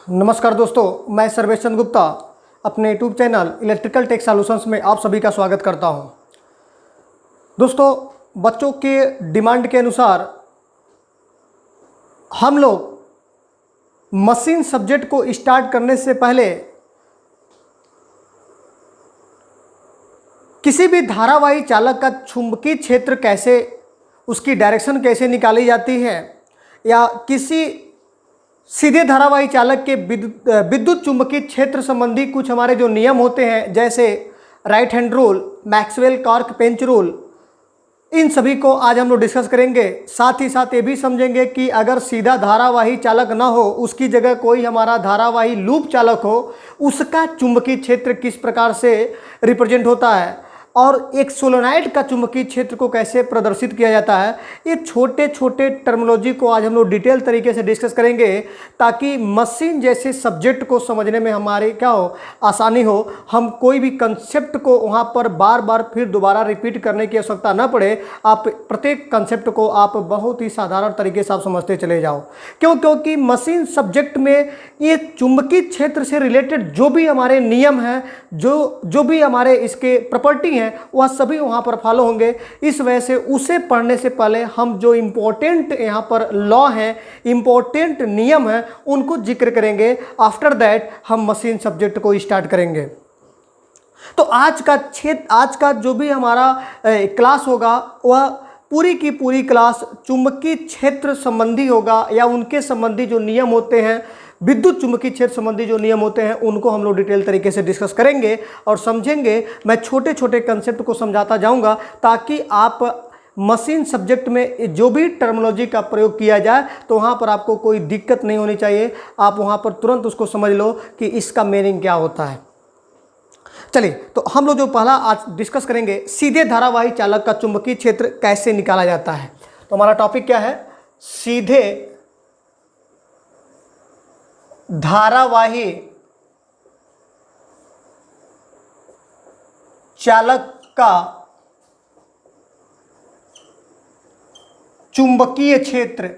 नमस्कार दोस्तों, मैं सर्वेश चंद्र गुप्ता अपने YouTube channel electrical tech solutions में आप सभी का स्वागत करता हूं। दोस्तों, बच्चों के डिमांड के अनुसार हम लोग मशीन सब्जेक्ट को स्टार्ट करने से पहले किसी भी धारावाही चालक का चुंबकीय क्षेत्र कैसे, उसकी डायरेक्शन कैसे निकाली जाती है, या किसी सीधे धारावाही चालक के विद्युत चुंबकीय क्षेत्र संबंधी कुछ हमारे जो नियम होते हैं, जैसे right hand rule, Maxwell cork पेंच रूल, इन सभी को आज हम लोग डिस्कस करेंगे। साथ ही साथ ये भी समझेंगे कि अगर सीधा धारावाही चालक ना हो, उसकी जगह कोई हमारा धारावाही लूप चालक हो, उसका चुंबकीय क्षेत्र किस प्रकार से रिप्रेजेंट होता है और एक सोलेनॉइड का चुंबकीय क्षेत्र को कैसे प्रदर्शित किया जाता है। ये छोटे छोटे टर्मिनोलॉजी को आज हम लोग डिटेल तरीके से डिस्कस करेंगे, ताकि मशीन जैसे सब्जेक्ट को समझने में हमारे क्या हो, आसानी हो। हम कोई भी कंसेप्ट को वहाँ पर बार बार फिर दोबारा रिपीट करने की आवश्यकता ना पड़े। आप प्रत्येक कंसेप्ट को आप बहुत ही साधारण तरीके से आप समझते चले जाओ। क्योंकि मशीन सब्जेक्ट में ये चुंबकीय क्षेत्र से रिलेटेड जो भी हमारे नियम हैं, जो भी हमारे इसके प्रॉपर्टी वह सभी वहां पर फॉलो होंगे। इस वजह से उसे पढ़ने से पहले हम जो इंपॉर्टेंट यहां पर लॉ हैं, इंपॉर्टेंट नियम हैं, उनको जिक्र करेंगे। आफ्टर दैट हम मशीन सब्जेक्ट को स्टार्ट करेंगे। तो आज का जो भी हमारा क्लास होगा, वह पूरी की पूरी क्लास चुंबकीय क्षेत्र संबंधी होगा, या उनके संबंधी जो नियम होते हैं, विद्युत चुंबकीय क्षेत्र संबंधी जो नियम होते हैं, उनको हम लोग डिटेल तरीके से डिस्कस करेंगे और समझेंगे। मैं छोटे छोटे कंसेप्ट को समझाता जाऊंगा, ताकि आप मशीन सब्जेक्ट में जो भी टर्मिनोलॉजी का प्रयोग किया जाए तो वहाँ पर आपको कोई दिक्कत नहीं होनी चाहिए। आप वहाँ पर तुरंत उसको समझ लो कि इसका मीनिंग क्या होता है। चलिए, तो हम लोग जो पहला आज डिस्कस करेंगे, सीधे धारावाही चालक का चुंबकीय क्षेत्र कैसे निकाला जाता है। तो हमारा टॉपिक क्या है? सीधे धारावाही चालक का चुंबकीय क्षेत्र,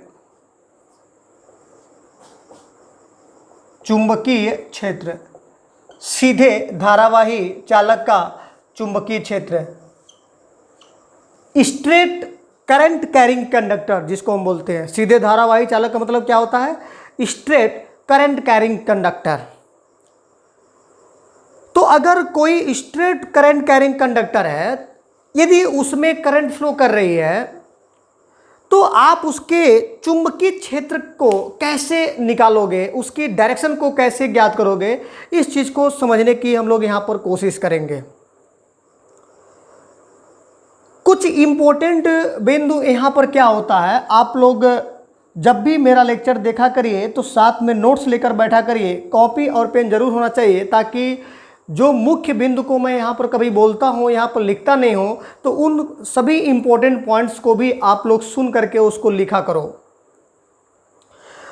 सीधे धारावाही चालक का चुंबकीय क्षेत्र, स्ट्रेट करंट कैरिंग कंडक्टर जिसको हम बोलते हैं। सीधे धारावाही चालक का मतलब क्या होता है? Straight current carrying conductor. तो अगर कोई स्ट्रेट करंट कैरिंग कंडक्टर है, यदि उसमें करंट फ्लो कर रही है, तो आप उसके चुंबकीय क्षेत्र को कैसे निकालोगे, उसकी डायरेक्शन को कैसे ज्ञात करोगे, इस चीज को समझने की हम लोग यहां पर कोशिश करेंगे। कुछ इंपॉर्टेंट बिंदु यहां पर क्या होता है, आप लोग जब भी मेरा लेक्चर देखा करिए तो साथ में नोट्स लेकर बैठा करिए। कॉपी और पेन जरूर होना चाहिए, ताकि जो मुख्य बिंदु को मैं यहाँ पर कभी बोलता हूँ, यहाँ पर लिखता नहीं हूँ, तो उन सभी इंपॉर्टेंट पॉइंट्स को भी आप लोग सुन करके उसको लिखा करो।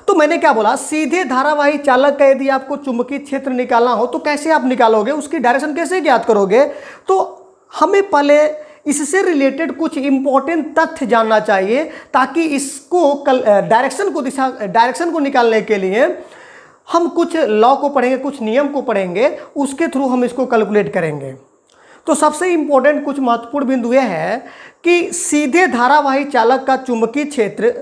तो मैंने क्या बोला, सीधे धारावाही चालक का यदि आपको चुंबकीय क्षेत्र निकालना हो तो कैसे आप निकालोगे, उसकी डायरेक्शन कैसे ज्ञात करोगे। तो हमें पहले इससे रिलेटेड कुछ इंपॉर्टेंट तथ्य जानना चाहिए, ताकि इसको डायरेक्शन को निकालने के लिए हम कुछ लॉ को पढ़ेंगे, कुछ नियम को पढ़ेंगे, उसके थ्रू हम इसको कैलकुलेट करेंगे। तो सबसे इंपॉर्टेंट कुछ महत्वपूर्ण बिंदु यह है कि सीधे धारावाही चालक का चुंबकीय क्षेत्र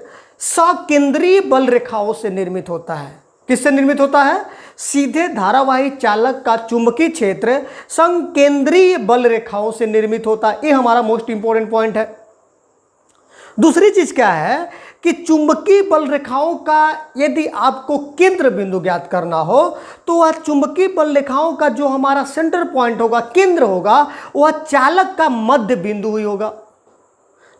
सकेंद्रीय बल रेखाओं से निर्मित होता है। किससे निर्मित होता है? सीधे धारावाही चालक का चुंबकीय क्षेत्र संकेंद्रीय बल रेखाओं से निर्मित होता है। ये हमारा मोस्ट इंपॉर्टेंट पॉइंट है। दूसरी चीज क्या है कि चुंबकीय बल रेखाओं का यदि आपको केंद्र बिंदु ज्ञात करना हो, तो वह चुंबकीय बल रेखाओं का जो हमारा सेंटर पॉइंट होगा, केंद्र होगा, वह चालक का मध्य बिंदु ही होगा।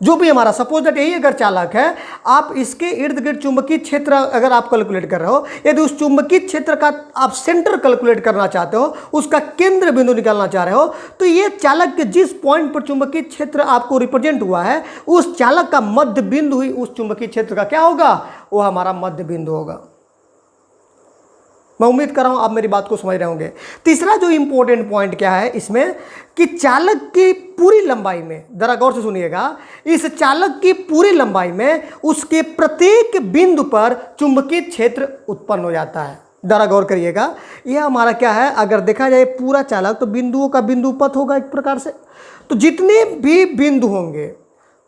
जो भी हमारा, सपोज दैट यही अगर चालक है, आप इसके इर्द गिर्द चुंबकीय क्षेत्र अगर आप कैलकुलेट कर रहे हो, यदि उस चुंबकीय क्षेत्र का आप सेंटर कैलकुलेट करना चाहते हो, उसका केंद्र बिंदु निकालना चाह रहे हो, तो ये चालक के जिस पॉइंट पर चुंबकीय क्षेत्र आपको रिप्रेजेंट हुआ है, उस चालक का मध्य बिंदु ही उस चुंबकीय क्षेत्र का क्या होगा? वो हमारा मध्य बिंदु होगा। मैं उम्मीद कर रहा हूं आप मेरी बात को समझ रहे होंगे। तीसरा जो इंपॉर्टेंट पॉइंट क्या है इसमें, कि चालक की पूरी लंबाई में, जरा गौर से सुनिएगा, इस चालक की पूरी लंबाई में उसके प्रत्येक बिंदु पर चुंबकीय क्षेत्र उत्पन्न हो जाता है। जरा गौर करिएगा, यह हमारा क्या है, अगर देखा जाए पूरा चालक तो बिंदुओं का बिंदु पथ होगा एक प्रकार से। तो जितने भी बिंदु होंगे,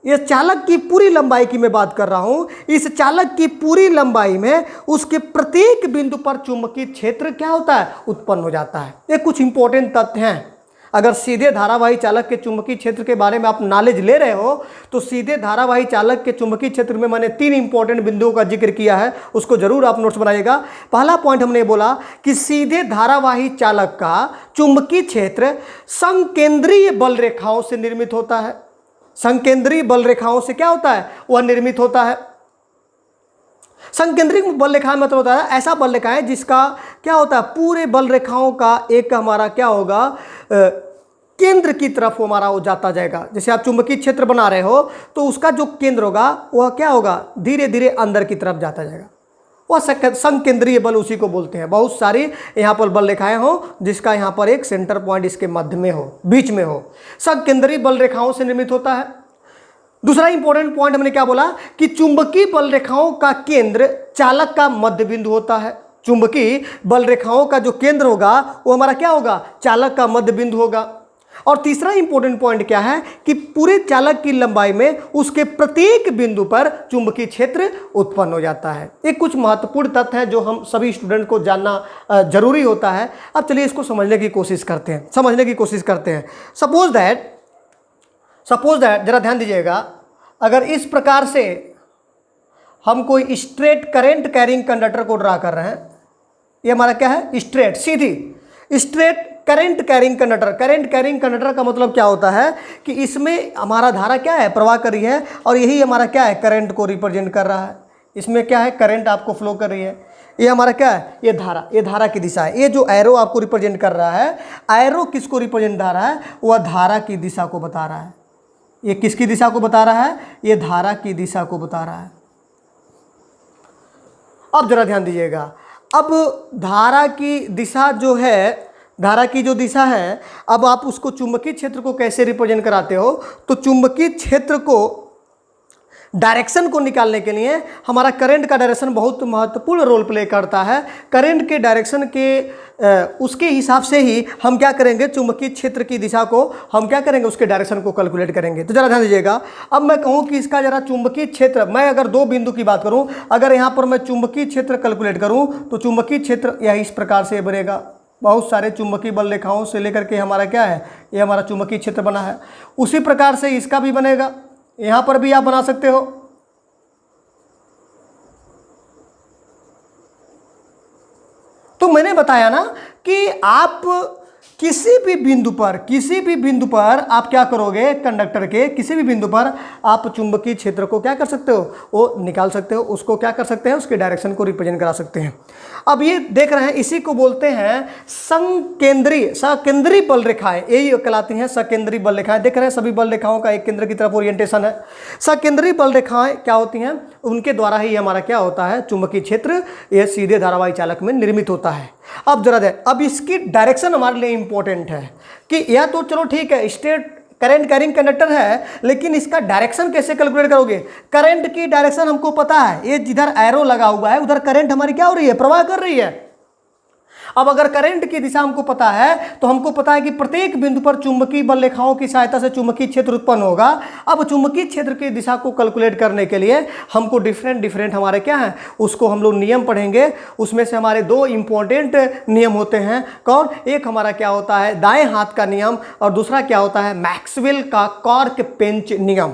ये चालक की पूरी लंबाई की मैं बात कर रहा हूं, इस चालक की पूरी लंबाई में उसके प्रत्येक बिंदु पर चुंबकीय क्षेत्र क्या होता है, उत्पन्न हो जाता है। ये कुछ इंपॉर्टेंट तथ्य हैं। अगर सीधे धारावाही चालक के चुंबकीय क्षेत्र के बारे में आप नॉलेज ले रहे हो, तो सीधे धारावाही चालक के चुंबकीय क्षेत्र में मैंने 3 इंपॉर्टेंट बिंदुओं का जिक्र किया है, उसको जरूर आप नोट्स बनाइएगा। पहला पॉइंट हमने बोला कि सीधे धारावाही चालक का चुंबकीय क्षेत्र संकेंद्रीय बल रेखाओं से निर्मित होता है। संकेंद्रीय बल रेखाओं से क्या होता है, वह निर्मित होता है। संकेंद्रिक बल रेखा मतलब होता है ऐसा बल रेखा है जिसका क्या होता है, पूरे बल रेखाओं का एक हमारा क्या होगा, केंद्र की तरफ हमारा वो जाता जाएगा। जैसे आप चुंबकीय क्षेत्र बना रहे हो तो उसका जो केंद्र होगा वह क्या होगा, धीरे धीरे अंदर की तरफ जाता जाएगा। वह संकेंद्रीय बल उसी को बोलते हैं। बहुत सारी यहाँ पर बल रेखाएं हो जिसका यहाँ पर एक सेंटर पॉइंट इसके मध्य में हो, बीच में हो, संकेंद्रीय बल रेखाओं से निर्मित होता है। दूसरा इंपॉर्टेंट पॉइंट हमने क्या बोला कि चुंबकीय बल रेखाओं का केंद्र चालक का मध्य बिंदु होता है। चुंबकीय बल रेखाओं का जो केंद्र होगा वो हमारा क्या होगा, चालक का मध्य बिंदु होगा। और तीसरा इंपॉर्टेंट पॉइंट क्या है कि पूरे चालक की लंबाई में उसके प्रत्येक बिंदु पर चुंबकीय क्षेत्र उत्पन्न हो जाता है। ये कुछ महत्वपूर्ण तथ्य है जो हम सभी स्टूडेंट को जानना जरूरी होता है। अब चलिए इसको समझने की कोशिश करते हैं। सपोज दैट जरा ध्यान दीजिएगा, अगर इस प्रकार से हम कोई स्ट्रेट करंट कैरिंग कंडक्टर को ड्रा कर रहे हैं, ये हमारा क्या है, स्ट्रेट सीधी straight current carrying conductor. Current carrying conductor का मतलब क्या होता है कि इसमें हमारा धारा क्या है, प्रवाह कर रही है, और यही हमारा क्या है, करंट को रिप्रेजेंट कर रहा है। इसमें क्या है, करंट आपको फ्लो कर रही है। ये हमारा क्या है, ये धारा की दिशा है। ये जो एरो आपको रिप्रेजेंट कर रहा है, एरो किसको रिप्रेजेंट कर रहा है, वह धारा की दिशा को बता रहा है। ये किसकी दिशा को बता रहा है, ये धारा की दिशा को बता रहा है। अब जरा ध्यान दीजिएगा, अब धारा की दिशा जो है, धारा की जो दिशा है, अब आप उसको चुंबकीय क्षेत्र को कैसे रिप्रेजेंट कराते हो, तो चुंबकीय क्षेत्र को डायरेक्शन को निकालने के लिए हमारा करंट का डायरेक्शन बहुत महत्वपूर्ण रोल प्ले करता है। करंट के डायरेक्शन के उसके हिसाब से ही हम क्या करेंगे, चुंबकीय क्षेत्र की दिशा को हम क्या करेंगे, उसके डायरेक्शन को कैलकुलेट करेंगे। तो जरा ध्यान दीजिएगा, अब मैं कहूँ कि इसका जरा चुंबकीय क्षेत्र, मैं अगर 2 बिंदु की बात करूँ, अगर यहाँ पर मैं चुंबकीय क्षेत्र कैलकुलेट करूँ तो चुंबकीय क्षेत्र यह इस प्रकार से बनेगा। बहुत सारे चुंबकीय बल रेखाओं से लेकर के हमारा क्या है, ये हमारा चुंबकीय क्षेत्र बना है। उसी प्रकार से इसका भी बनेगा, यहां पर भी आप बना सकते हो। तो मैंने बताया ना कि आप किसी भी बिंदु पर आप क्या करोगे, कंडक्टर के किसी भी बिंदु पर आप चुंबकीय क्षेत्र को क्या कर सकते हो, वो निकाल सकते हो, उसको क्या कर सकते हैं, उसके डायरेक्शन को रिप्रेजेंट करा सकते हैं। अब ये देख रहे हैं, इसी को बोलते हैं सकेंद्रीय बल रेखाएं, यही कहलाती हैं सकेंद्रीय बल रेखाएं। देख रहे हैं सभी बल रेखाओं का एक केंद्र की तरफ ओरिएंटेशन है। सकेंद्रीय बल रेखाएं क्या होती हैं, उनके द्वारा ही हमारा क्या होता है, चुंबकीय क्षेत्र ये सीधे धारावाही चालक में निर्मित होता है। अब जरा देख, अब इसकी डायरेक्शन हमारे लिए इंपॉर्टेंट है कि यह तो चलो ठीक है स्ट्रेट करंट कैरिंग कंडक्टर है, लेकिन इसका डायरेक्शन कैसे कैलकुलेट करोगे। करंट की डायरेक्शन हमको पता है, ये जिधर एरो लगा हुआ है उधर करंट हमारी क्या हो रही है, प्रवाह कर रही है। अब अगर करंट की दिशा हमको पता है तो हमको पता है कि प्रत्येक बिंदु पर चुंबकीय बल रेखाओं की सहायता से चुंबकीय क्षेत्र उत्पन्न होगा। अब चुंबकीय क्षेत्र की दिशा को कैलकुलेट करने के लिए हमको डिफरेंट हमारे क्या है, उसको हम लोग नियम पढ़ेंगे। उसमें से हमारे 2 इंपॉर्टेंट नियम होते हैं। कौन, एक हमारा क्या होता है दाएं हाथ का नियम, और दूसरा क्या होता है मैक्सवेल का कॉर्क पेंच नियम।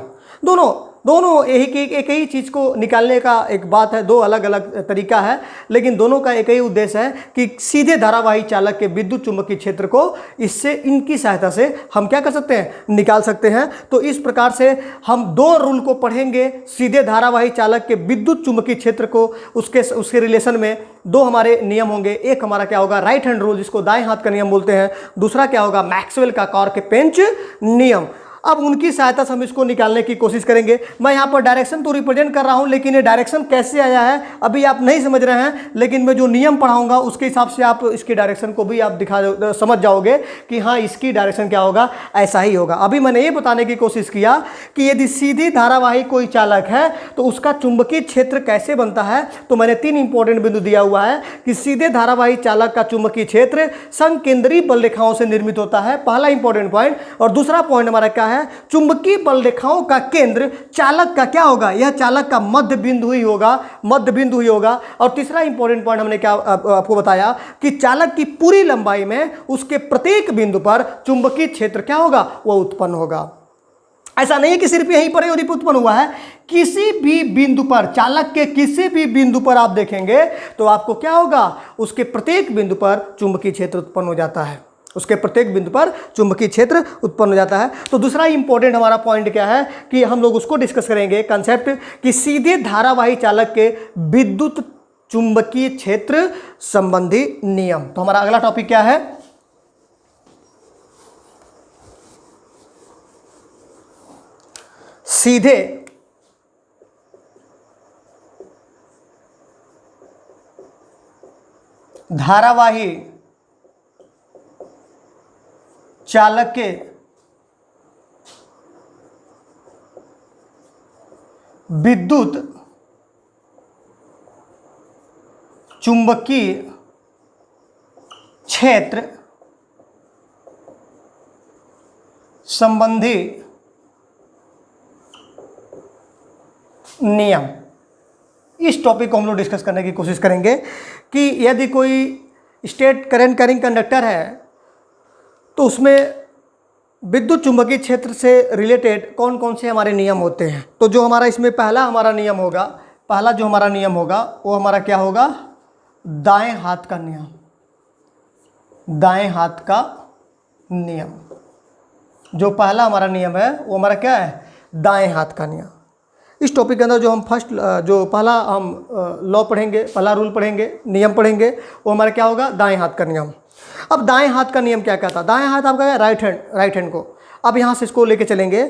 दोनों एक ही चीज़ को निकालने का एक बात है, 2 अलग अलग तरीका है, लेकिन दोनों का एक ही उद्देश्य है कि सीधे धारावाही चालक के विद्युत चुंबकीय क्षेत्र को इससे इनकी सहायता से हम क्या कर सकते हैं, निकाल सकते हैं। तो इस प्रकार से हम 2 रूल को पढ़ेंगे सीधे धारावाही चालक के विद्युत चुंबकीय क्षेत्र को, उसके रिलेशन में 2 हमारे नियम होंगे। एक हमारा क्या होगा राइट हैंड रूल, जिसको दाएं हाथ का नियम बोलते हैं। दूसरा क्या होगा मैक्सवेल का कॉर्क पेंच नियम। अब उनकी सहायता से हम इसको निकालने की कोशिश करेंगे। मैं यहाँ पर डायरेक्शन तो रिप्रेजेंट कर रहा हूँ, लेकिन ये डायरेक्शन कैसे आया है अभी आप नहीं समझ रहे हैं, लेकिन मैं जो नियम पढ़ाऊंगा उसके हिसाब से आप इसकी डायरेक्शन को भी आप समझ जाओगे कि हाँ इसकी डायरेक्शन क्या होगा, ऐसा ही होगा। अभी मैंने ये बताने की कोशिश किया कि यदि सीधी धारावाही कोई चालक है तो उसका चुंबकीय क्षेत्र कैसे बनता है। तो मैंने 3 इंपॉर्टेंट बिंदु दिया हुआ है कि सीधे धारावाही चालक का चुंबकीय क्षेत्र संकेंद्रीय बल रेखाओं से निर्मित होता है, पहला इंपॉर्टेंट पॉइंट। और दूसरा पॉइंट हमारा क्या है, चुंबकीय बल रेखाओं का केंद्र चालक का क्या होगा, यह चालक का मध्य बिंदु ही होगा, मध्य बिंदु ही होगा। और तीसरा इंपॉर्टेंट पॉइंट हमने क्या आपको बताया कि चालक की पूरी लंबाई में उसके प्रत्येक बिंदु पर चुंबकीय क्षेत्र क्या होगा, वह उत्पन्न होगा। ऐसा नहीं है कि सिर्फ यहीं पर ही उत्पन्न हुआ है, किसी भी बिंदु पर, चालक के किसी भी बिंदु पर आप देखेंगे तो आपको क्या होगा, उसके प्रत्येक बिंदु पर चुंबकीय क्षेत्र उत्पन्न हो जाता है, उसके प्रत्येक बिंदु पर चुंबकीय क्षेत्र उत्पन्न हो जाता है। तो दूसरा इंपॉर्टेंट हमारा पॉइंट क्या है कि हम लोग उसको डिस्कस करेंगे, कंसेप्ट कि सीधे धारावाही चालक के विद्युत चुंबकीय क्षेत्र संबंधी नियम। तो हमारा अगला टॉपिक क्या है, सीधे धारावाही चालक के विद्युत चुंबकीय क्षेत्र संबंधी नियम। इस टॉपिक को हम लोग डिस्कस करने की कोशिश करेंगे कि यदि कोई स्टेट करंट कैरिंग कंडक्टर है तो उसमें विद्युत चुंबकीय क्षेत्र से रिलेटेड कौन कौन से हमारे नियम होते हैं। तो जो हमारा इसमें पहला हमारा नियम होगा, पहला जो हमारा नियम होगा वो हमारा क्या होगा, दाएं हाथ का नियम, दाएं हाथ का नियम। जो पहला हमारा नियम है वो हमारा क्या है, दाएं हाथ का नियम। इस टॉपिक के अंदर जो हम जो पहला हम लॉ पढ़ेंगे, पहला रूल पढ़ेंगे, नियम पढ़ेंगे, वो हमारा क्या होगा, दाएं हाथ का नियम। अब दाएं हाथ का नियम क्या कहता है, दाएं हाथ आपका है राइट हैंड को। अब यहाँ से इसको लेके चलेंगे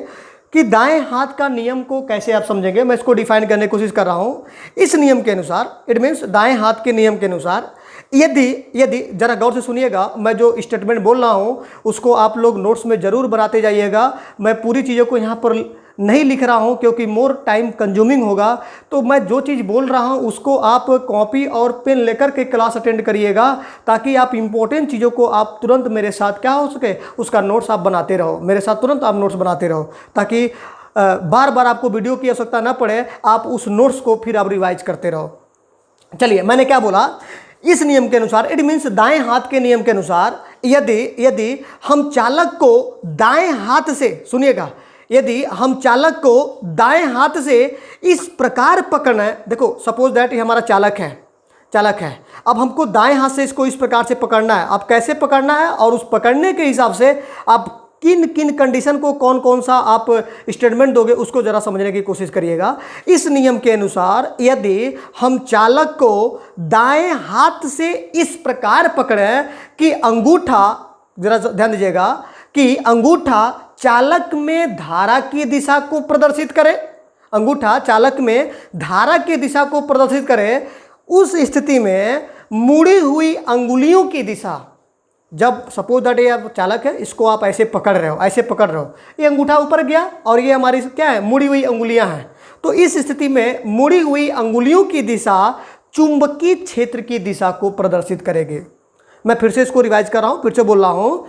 कि दाएं हाथ का नियम को कैसे आप समझेंगे, मैं इसको डिफाइन करने की कोशिश कर रहा हूँ। इस नियम के अनुसार, इट मीन्स दाएं हाथ के नियम के अनुसार, यदि जरा गौर से सुनिएगा, मैं जो स्टेटमेंट बोल रहा हूँ उसको आप लोग नोट्स में ज़रूर बनाते जाइएगा। मैं पूरी चीज़ों को यहाँ पर नहीं लिख रहा हूँ क्योंकि मोर टाइम कंज्यूमिंग होगा। तो मैं जो चीज़ बोल रहा हूँ उसको आप कॉपी और पेन लेकर के क्लास अटेंड करिएगा, ताकि आप इंपॉर्टेंट चीज़ों को आप तुरंत मेरे साथ क्या हो सके, उसका नोट्स आप बनाते रहो, मेरे साथ तुरंत आप नोट्स बनाते रहो, ताकि बार बार आपको वीडियो की आवश्यकता ना पड़े, आप उस नोट्स को फिर आप रिवाइज करते रहो। चलिए, मैंने क्या बोला, इस नियम के अनुसार, इट मीन्स दाएं हाथ के नियम के अनुसार, यदि हम चालक को दाएं हाथ से, सुनिएगा, यदि हम चालक को दाएं हाथ से इस प्रकार पकड़ना है, देखो सपोज दैट ये हमारा चालक है, अब हमको दाएं हाथ से इसको इस प्रकार से पकड़ना है। अब कैसे पकड़ना है और उस पकड़ने के हिसाब से आप किन किन कंडीशन को, कौन कौन सा आप स्टेटमेंट दोगे, उसको ज़रा समझने की कोशिश करिएगा। इस नियम के अनुसार यदि हम चालक को दाएं हाथ से इस प्रकार पकड़ें कि अंगूठा, ज़रा ध्यान दीजिएगा, कि अंगूठा चालक में धारा की दिशा को प्रदर्शित करे, अंगूठा चालक में धारा की दिशा को प्रदर्शित करे, उस स्थिति में मुड़ी हुई अंगुलियों की दिशा, जब सपोज दैट ये चालक है, इसको आप ऐसे पकड़ रहे हो, ऐसे पकड़ रहे हो, ये अंगूठा ऊपर गया और ये हमारी क्या है, मुड़ी हुई अंगुलियां हैं। तो इस स्थिति में मुड़ी हुई अंगुलियों की दिशा चुंबकीय क्षेत्र की दिशा को प्रदर्शित करेगी। मैं फिर से इसको रिवाइज कर रहा हूँ, फिर से बोल रहा हूँ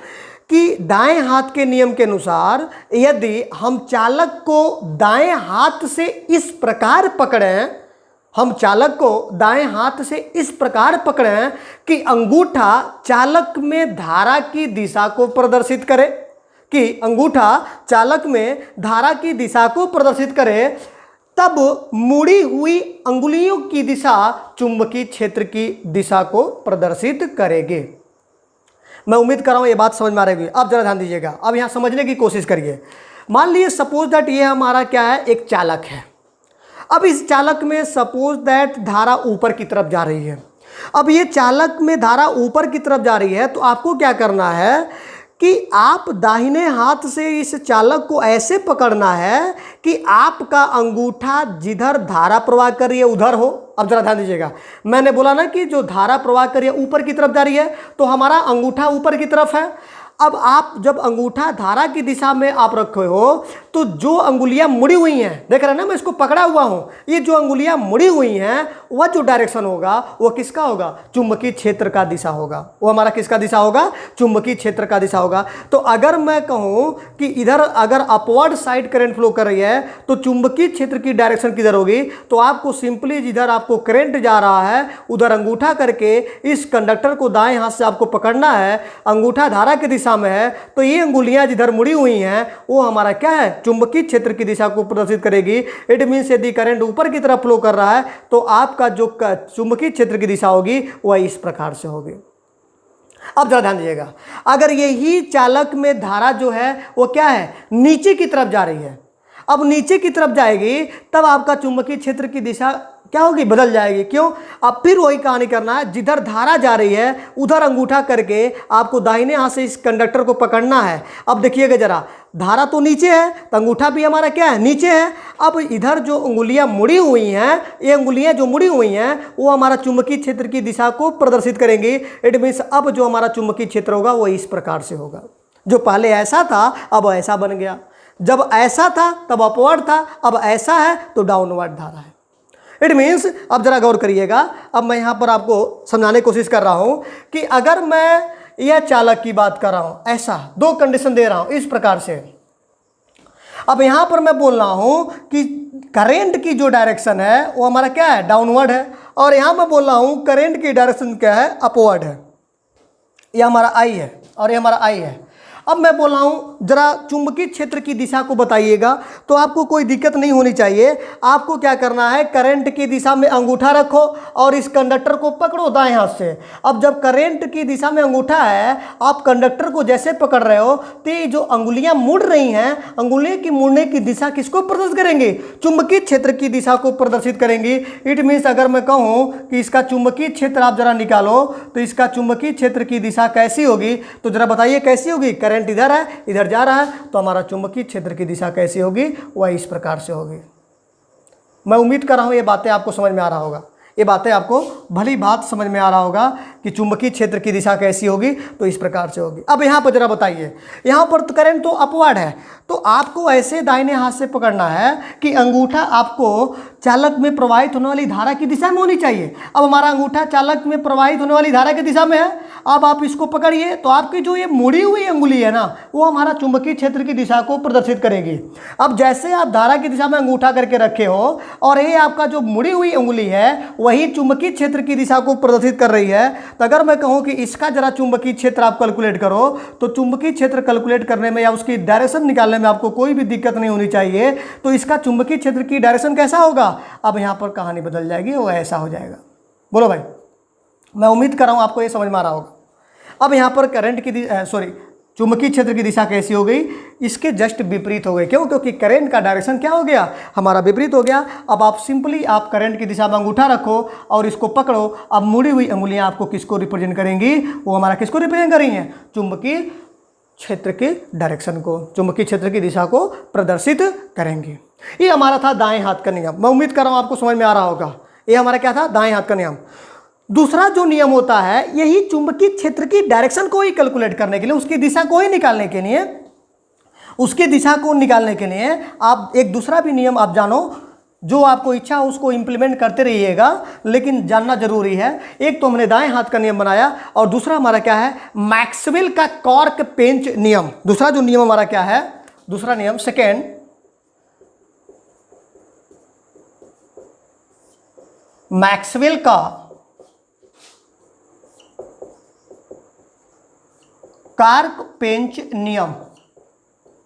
कि दाएं हाथ के नियम के अनुसार यदि हम चालक को दाएं हाथ से इस प्रकार पकड़ें, हम चालक को दाएं हाथ से इस प्रकार पकड़ें कि अंगूठा चालक में धारा की दिशा को प्रदर्शित करे, कि अंगूठा चालक में धारा की दिशा को प्रदर्शित करे, तब मुड़ी हुई अंगुलियों की दिशा चुंबकीय क्षेत्र की दिशा को प्रदर्शित करेगी। मैं उम्मीद कर रहा हूँ ये बात समझ में आ रही है। अब जरा ध्यान दीजिएगा, अब यहाँ समझने की कोशिश करिए। मान लीजिए सपोज दैट ये हमारा क्या है, एक चालक है। अब इस चालक में सपोज दैट धारा ऊपर की तरफ जा रही है। अब ये चालक में धारा ऊपर की तरफ जा रही है, तो आपको क्या करना है कि आप दाहिने हाथ से इस चालक को ऐसे पकड़ना है कि आपका अंगूठा जिधर धारा प्रवाह कर रही है उधर हो। अब जरा ध्यान दीजिएगा, मैंने बोला ना कि जो धारा प्रवाह कर रही है ऊपर की तरफ जा रही है, तो हमारा अंगूठा ऊपर की तरफ है। अब आप जब अंगूठा धारा की दिशा में आप रखे हो तो जो अंगुलियां मुड़ी हुई हैं, देख रहे हैं ना, मैं इसको पकड़ा हुआ हूं, ये जो अंगुलियां मुड़ी हुई हैं वह जो डायरेक्शन होगा वो किसका होगा? चुंबकीय क्षेत्र का दिशा होगा। वो हमारा किसका दिशा होगा? चुंबकीय क्षेत्र का दिशा होगा। तो अगर मैं कहूं कि इधर अगर अपवर्ड साइड करंट फ्लो कर रही है तो चुंबकीय क्षेत्र की डायरेक्शन किधर होगी? तो आपको सिंपली जिधर आपको करंट जा रहा है उधर अंगूठा करके इस कंडक्टर को दाएं हाथ से आपको पकड़ना है, अंगूठा धारा की दिशा में है, तो ये अंगुलियां जिधर मुड़ी हुई हैं वो हमारा क्या है? चुंबकीय क्षेत्र की दिशा को प्रदर्शित करेगी। इट मीन्स यदि करंट ऊपर की तरफ फ्लो कर रहा है तो आपका जो चुंबकीय क्षेत्र की दिशा होगी वह इस प्रकार से होगी। अब जरा ध्यान दीजिएगा, अगर यही चालक में धारा जो है वो क्या है? नीचे की तरफ जा रही है। अब नीचे की तरफ जाएगी तब आपका चुंबकीय क्षेत्र की दिशा क्या होगी? बदल जाएगी। क्यों? अब फिर वही कहानी करना है, जिधर धारा जा रही है उधर अंगूठा करके आपको दाहिने हाथ से इस कंडक्टर को पकड़ना है। अब देखिएगा जरा, धारा तो नीचे है तो अंगूठा भी हमारा क्या है? नीचे है। अब इधर जो अंगुलियां मुड़ी हुई हैं, ये अंगुलियां जो मुड़ी हुई हैं वो हमारा चुंबकीय क्षेत्र की दिशा को प्रदर्शित करेंगी। इट मीन्स अब जो हमारा चुंबकीय क्षेत्र होगा वो इस प्रकार से होगा। जो पहले ऐसा था अब ऐसा बन गया, जब ऐसा था तब अपवर्ड था, अब ऐसा है तो डाउनवर्ड धारा है। इट मीन्स, अब जरा गौर करिएगा, अब मैं यहाँ पर आपको समझाने की कोशिश कर रहा हूँ कि अगर मैं यह चालक की बात कर रहा हूँ, ऐसा दो कंडीशन दे रहा हूँ इस प्रकार से। अब यहाँ पर मैं बोल रहा हूँ कि करंट की जो डायरेक्शन है वो हमारा क्या है? डाउनवर्ड है। और यहाँ मैं बोल रहा हूँ करंट की डायरेक्शन क्या है? अपवर्ड है। यह हमारा आई है और ये हमारा आई है। अब मैं बोल रहा हूँ जरा चुंबकीय क्षेत्र की दिशा को बताइएगा, तो आपको कोई दिक्कत नहीं होनी चाहिए। आपको क्या करना है? करंट की दिशा में अंगूठा रखो और इस कंडक्टर को पकड़ो दाएं हाथ से। अब जब करंट की दिशा में अंगूठा है, आप कंडक्टर को जैसे पकड़ रहे हो तो ये जो अंगुलियां मुड़ रही हैं, अंगुलियों की मुड़ने की दिशा किसको प्रदर्शित करेंगी? चुंबकीय क्षेत्र की दिशा को प्रदर्शित करेंगी। इट मीन्स अगर मैं कहूँ कि इसका चुंबकीय क्षेत्र आप जरा निकालो तो इसका चुंबकीय क्षेत्र की दिशा कैसी होगी? तो जरा बताइए कैसी होगी? करंट इधर है, इधर जा रहा है, तो हमारा चुंबकीय क्षेत्र की दिशा कैसी होगी? वह इस प्रकार से होगी। मैं उम्मीद कर रहा हूं ये बातें आपको समझ में आ रहा होगा। ये बातें आपको भली बात समझ में आ रहा होगा कि चुंबकीय क्षेत्र की दिशा कैसी होगी, तो इस प्रकार से होगी। अब यहाँ पर जरा बताइए, यहाँ पर तो करंट तो अपवर्ड है, तो आपको ऐसे दाहिने हाथ से पकड़ना है कि अंगूठा आपको चालक में प्रवाहित होने वाली धारा की दिशा में होनी चाहिए। अब हमारा अंगूठा चालक में प्रवाहित होने वाली धारा की दिशा में है। अब आप इसको पकड़िए तो आपकी जो ये मुड़ी हुई अंगुली है ना, वो हमारा चुंबकीय क्षेत्र की दिशा को प्रदर्शित करेगी। अब जैसे आप धारा की दिशा में अंगूठा करके रखे हो और ये आपका जो मुड़ी हुई अंगुली है वही चुंबकीय क्षेत्र की दिशा को प्रदर्शित कर रही है, तो अगर मैं कहूँ कि इसका जरा चुंबकीय क्षेत्र आप कैलकुलेट करो, तो चुंबकीय क्षेत्र कैलकुलेट करने में या उसकी डायरेक्शन निकालने में आपको कोई भी दिक्कत नहीं होनी चाहिए। तो इसका चुंबकीय क्षेत्र की डायरेक्शन कैसा होगा? अब यहाँ पर कहानी बदल जाएगी, वो ऐसा हो जाएगा। बोलो भाई, मैं उम्मीद कर रहा हूँ आपको ये समझ में आ रहा होगा। अब यहाँ पर करंट की चुंबकीय क्षेत्र की दिशा कैसी हो गई? इसके जस्ट विपरीत हो गई। क्यों? क्योंकि करंट का डायरेक्शन क्या हो गया? हमारा विपरीत हो गया। अब आप सिंपली आप करंट की दिशा में अंगूठा रखो और इसको पकड़ो। अब मुड़ी हुई अंगुलियां आपको किसको रिप्रेजेंट करेंगी? वो हमारा किसको रिप्रेजेंट करेंगी? चुंबकीय क्षेत्र के डायरेक्शन को, चुंबकीय क्षेत्र की दिशा को प्रदर्शित करेंगे। ये हमारा था दाएं हाथ का नियम। मैं उम्मीद कर रहा हूँ आपको समझ में आ रहा होगा। ये हमारा क्या था? दाएं हाथ का नियम। दूसरा जो नियम होता है, यही चुंबकीय क्षेत्र की डायरेक्शन को ही कैलकुलेट करने के लिए, उसकी दिशा को ही निकालने के लिए, उसकी दिशा को निकालने के लिए आप एक दूसरा भी नियम आप जानो, जो आपको इच्छा हो उसको इंप्लीमेंट करते रहिएगा, लेकिन जानना जरूरी है। एक तो हमने दाएं हाथ का नियम बनाया और दूसरा हमारा क्या है? मैक्सवेल का कॉर्क पेंच नियम। दूसरा जो नियम हमारा क्या है? दूसरा नियम सेकेंड, मैक्सवेल का कॉर्क पेंच नियम।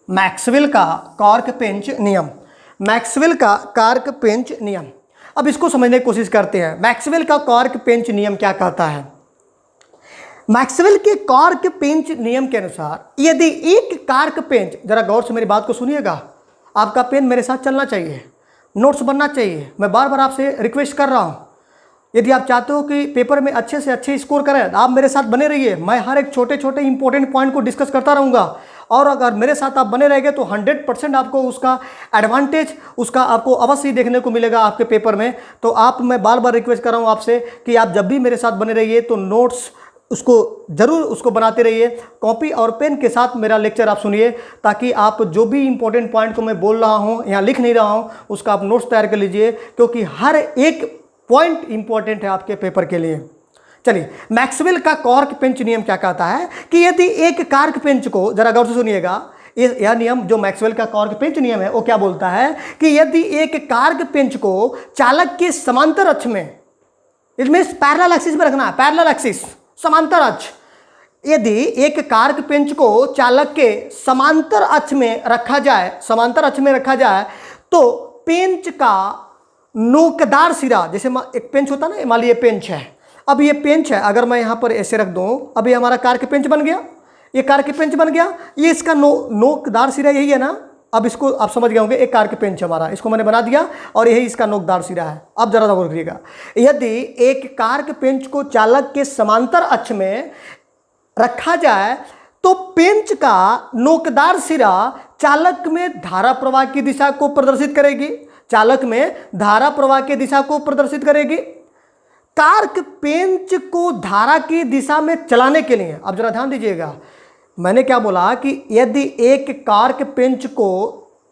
मैक्सवेल का कॉर्क पेंच नियम, मैक्सवेल का कॉर्क पेंच नियम। अब इसको समझने की कोशिश करते हैं। मैक्सवेल का कॉर्क पेंच नियम क्या कहता है? मैक्सवेल के कॉर्क पेंच नियम के अनुसार यदि एक कॉर्क पेंच, जरा गौर से मेरी बात को सुनिएगा, आपका पेन मेरे साथ चलना चाहिए, नोट्स बनना चाहिए, मैं बार बार आपसे रिक्वेस्ट कर रहा हूं। यदि आप चाहते हो कि पेपर में अच्छे से अच्छे स्कोर करें, आप मेरे साथ बने रहिए। मैं हर एक छोटे छोटे इंपॉर्टेंट पॉइंट को डिस्कस करता रहूँगा, और अगर मेरे साथ आप बने रहेंगे तो 100% आपको उसका एडवांटेज, उसका आपको अवश्य ही देखने को मिलेगा आपके पेपर में। तो आप, मैं बार बार रिक्वेस्ट कर रहा हूँ आपसे कि आप जब भी मेरे साथ बने रहिए तो नोट्स उसको ज़रूर उसको बनाते रहिए, कॉपी और पेन के साथ मेरा लेक्चर आप सुनिए, ताकि आप जो भी इंपॉर्टेंट पॉइंट को मैं बोल रहा हूँ, यहाँ लिख नहीं रहा हूँ, उसका आप नोट्स तैयार कर लीजिए, क्योंकि हर एक पॉइंट इंपॉर्टेंट है आपके पेपर के लिए। चलिए, मैक्सवेल का कॉर्क पेंच नियम क्या कहता है कि यदि एक कॉर्क पेंच को, जरा गौर से सुनिएगा, यह नियम जो मैक्सवेल का कॉर्क पेंच नियम है वो क्या बोलता है कि यदि एक कॉर्क पेंच को चालक के समांतर अक्ष में, इसमें पैरेलल एक्सिस में रखना है, पैरेलल एक्सिस, समांतर अक्ष, यदि एक कॉर्क पेंच को चालक के समांतर अक्ष में रखा जाए, समांतर अक्ष में रखा जाए, तो पेंच का नोकदार सिरा, जैसे एक पेंच होता है ना, मान लीजिए पेंच है, अब ये पेंच है, अगर मैं यहाँ पर ऐसे रख दूँ, अब ये हमारा कॉर्क पेंच बन गया, ये कॉर्क पेंच बन गया, ये इसका नोकदार सिरा यही है ना। अब इसको आप समझ गए होंगे, एक कॉर्क पेंच हमारा, इसको मैंने बना दिया और यही इसका नोकदार सिरा है। अब जरा गौर करिएगा, यदि एक कॉर्क पेंच को चालक के समांतर अक्ष में रखा जाए तो पेंच का नोकदार सिरा चालक में धारा प्रवाह की दिशा को प्रदर्शित करेगी, चालक में धारा प्रवाह की दिशा को प्रदर्शित करेगी। कॉर्क पेंच को धारा की दिशा में चलाने के लिए, अब जरा ध्यान दीजिएगा, मैंने क्या बोला कि यदि एक कॉर्क पेंच को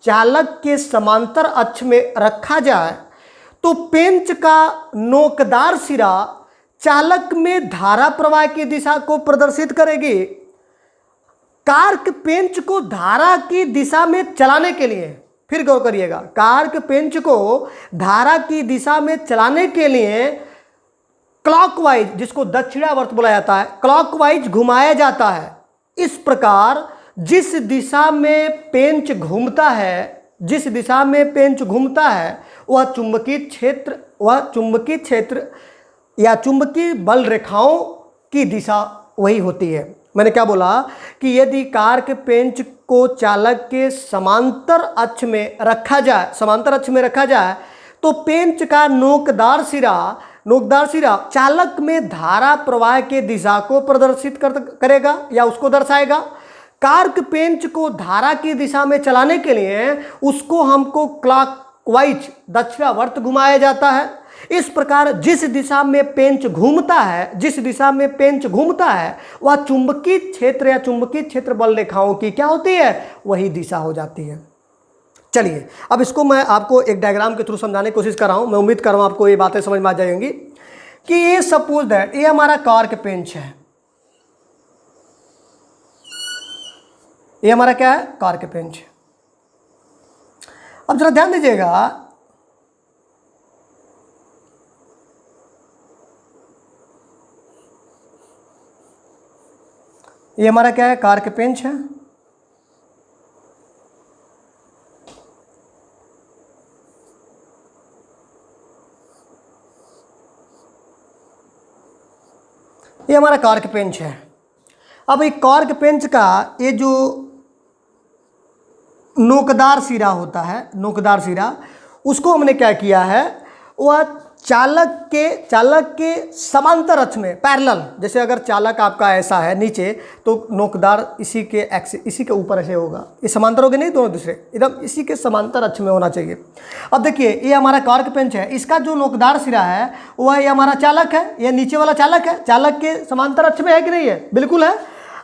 चालक के समांतर अक्ष में रखा जाए तो पेंच का नोकदार सिरा चालक में धारा प्रवाह की दिशा को प्रदर्शित करेगी। कॉर्क पेंच को धारा की दिशा में चलाने के लिए, फिर गौर करिएगा, कॉर्क पेंच को धारा की दिशा में चलाने के लिए क्लॉकवाइज, जिसको दक्षिणावर्त बोला जाता है, क्लॉकवाइज घुमाया जाता है। इस प्रकार जिस दिशा में पेंच घूमता है, जिस दिशा में पेंच घूमता है, वह चुंबकीय क्षेत्र या चुंबकीय बल रेखाओं की दिशा वही होती है। मैंने क्या बोला कि यदि कॉर्क पेंच को चालक के समांतर अक्ष में रखा जाए, समांतर अक्ष में रखा जाए, तो पेंच का नोकदार सिरा चालक में धारा प्रवाह के दिशा को प्रदर्शित करेगा या उसको दर्शाएगा। कॉर्क पेंच को धारा की दिशा में चलाने के लिए उसको हमको क्लॉकवाइज, दक्षिणावर्त घुमाया जाता है। इस प्रकार जिस दिशा में पेंच घूमता है, जिस दिशा में पेंच घूमता है, वह चुंबकीय क्षेत्र या चुंबकीय क्षेत्र बल रेखाओं की क्या होती है, वही दिशा हो जाती है। चलिए, अब इसको मैं आपको एक डायग्राम के थ्रू समझाने की कोशिश कर रहा हूँ। मैं उम्मीद कर रहा हूँ आपको ये बातें समझ में आ जाएंगी कि ये सपोज दैट ये हमारा कॉर्क पेंच है, ये हमारा क्या है, कॉर्क पेंच। अब जरा ध्यान दीजिएगा, ये हमारा क्या है, कॉर्क पेंच है। ये हमारा कॉर्क पेंच है। अब एक कॉर्क पेंच का ये जो नोकदार सिरा होता है, नोकदार सिरा, उसको हमने क्या किया है, वह चालक के समांतर अक्ष में पैरेलल, जैसे अगर चालक आपका ऐसा है नीचे, तो नोकदार इसी के ऊपर ऐसे होगा, ये समांतर होगा नहीं, दोनों दूसरे एकदम इसी के समांतर अक्ष में होना चाहिए। अब देखिए, ये हमारा कॉर्क पेंच है, इसका जो नोकदार सिरा है वह ये हमारा चालक है, ये नीचे वाला चालक है, चालक के समांतर अक्ष में है कि नहीं है, बिल्कुल है।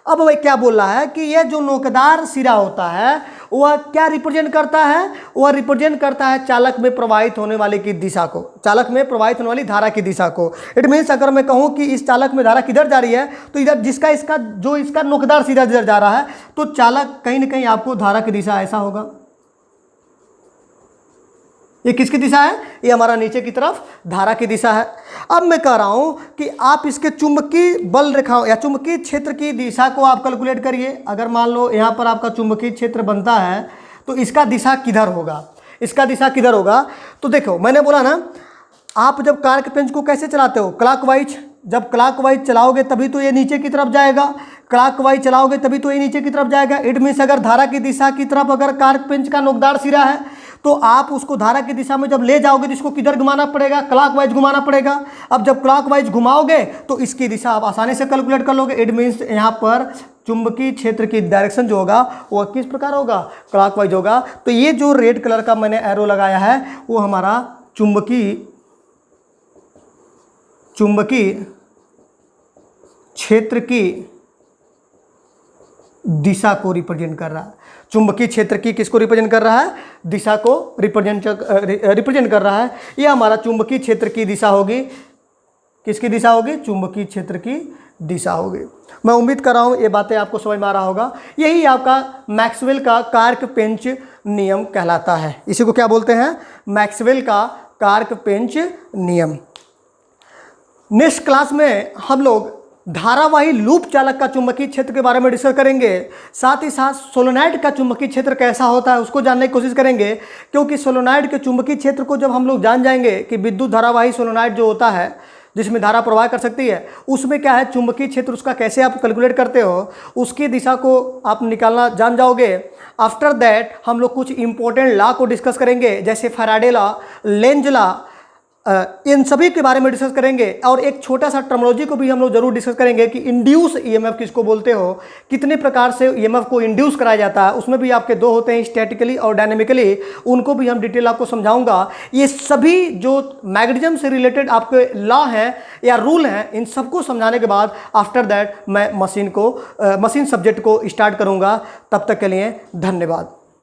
अब वह क्या बोल रहा है कि यह जो नोकदार सिरा होता है वह क्या रिप्रेजेंट करता है, वह रिप्रेजेंट करता है चालक में प्रवाहित होने वाले की दिशा को, चालक में प्रवाहित होने वाली धारा की दिशा को। इट मीन्स अगर मैं कहूँ कि इस चालक में धारा किधर जा रही है, तो इधर जिसका इसका नोकदार सिरा जिधर जा रहा है, तो चालक कहीं ना कहीं आपको धारा की दिशा ऐसा होगा। ये किसकी दिशा है, ये हमारा नीचे की तरफ धारा की दिशा है। अब मैं कह रहा हूं कि आप इसके चुंबकीय बल रेखाओं या चुंबकीय क्षेत्र की दिशा को आप कैलकुलेट करिए। अगर मान लो यहाँ पर आपका चुंबकीय क्षेत्र बनता है तो इसका दिशा किधर होगा, इसका दिशा किधर होगा। तो देखो, मैंने बोला ना, आप जब कॉर्क पेंच को कैसे चलाते हो, क्लॉकवाइज, जब क्लॉकवाइज चलाओगे तभी तो ये नीचे की तरफ जाएगा, क्लॉकवाइज चलाओगे तभी तो ये नीचे की तरफ जाएगा। इट मीन्स अगर धारा की दिशा की तरफ अगर कॉर्क पेंच का नोकदार सिरा है तो आप उसको धारा की दिशा में जब ले जाओगे तो इसको किधर घुमाना पड़ेगा, क्लॉकवाइज घुमाना पड़ेगा। अब जब क्लॉकवाइज घुमाओगे तो इसकी दिशा आप आसानी से कैलकुलेट कर लोगे। इट मीन्स यहाँ पर चुंबकीय क्षेत्र की डायरेक्शन जो होगा वो किस प्रकार होगा, क्लॉकवाइज होगा। तो ये जो रेड कलर का मैंने एरो लगाया है वो हमारा चुंबकीय क्षेत्र की दिशा को रिप्रेजेंट कर रहा है। चुंबकीय क्षेत्र की किसको रिप्रेजेंट कर रहा है, दिशा को रिप्रेजेंट कर रहा है। यह हमारा चुंबकीय क्षेत्र की दिशा होगी। किसकी दिशा होगी, चुंबकीय क्षेत्र की दिशा होगी। मैं उम्मीद कर रहा हूँ ये बातें आपको समझ में आ रहा होगा। यही आपका मैक्सवेल का कार्क पेंच नियम कहलाता है। इसी को क्या बोलते हैं, मैक्सवेल का कार्क पेंच नियम। नेक्स्ट क्लास में हम लोग धारावाही लूप चालक का चुंबकीय क्षेत्र के बारे में डिस्कस करेंगे। साथ ही साथ सोलेनॉइड का चुंबकीय क्षेत्र कैसा होता है उसको जानने की कोशिश करेंगे, क्योंकि सोलेनॉइड के चुंबकीय क्षेत्र को जब हम लोग जान जाएंगे कि विद्युत धारावाही सोलेनॉइड जो होता है जिसमें धारा प्रवाह कर सकती है, उसमें क्या है चुंबकीय क्षेत्र उसका कैसे आप कैलकुलेट करते हो, उसकी दिशा को आप निकालना जान जाओगे। आफ्टर दैट हम लोग कुछ इंपॉर्टेंट लॉ को डिस्कस करेंगे, जैसे फैराडे लॉ, लेंज लॉ, इन सभी के बारे में डिस्कस करेंगे। और एक छोटा सा टर्मिनोलॉजी को भी हम लोग जरूर डिस्कस करेंगे कि इंड्यूस ईएमएफ किसको बोलते हो, कितने प्रकार से ईएमएफ को इंड्यूस कराया जाता है। उसमें भी आपके दो होते हैं, स्टैटिकली और डायनेमिकली, उनको भी हम डिटेल आपको समझाऊंगा। ये सभी जो मैग्नेटिज्म से रिलेटेड आपके लॉ हैं या रूल हैं, इन सबको समझाने के बाद आफ्टर दैट मैं मशीन सब्जेक्ट को स्टार्ट करूँगा। तब तक के लिए धन्यवाद।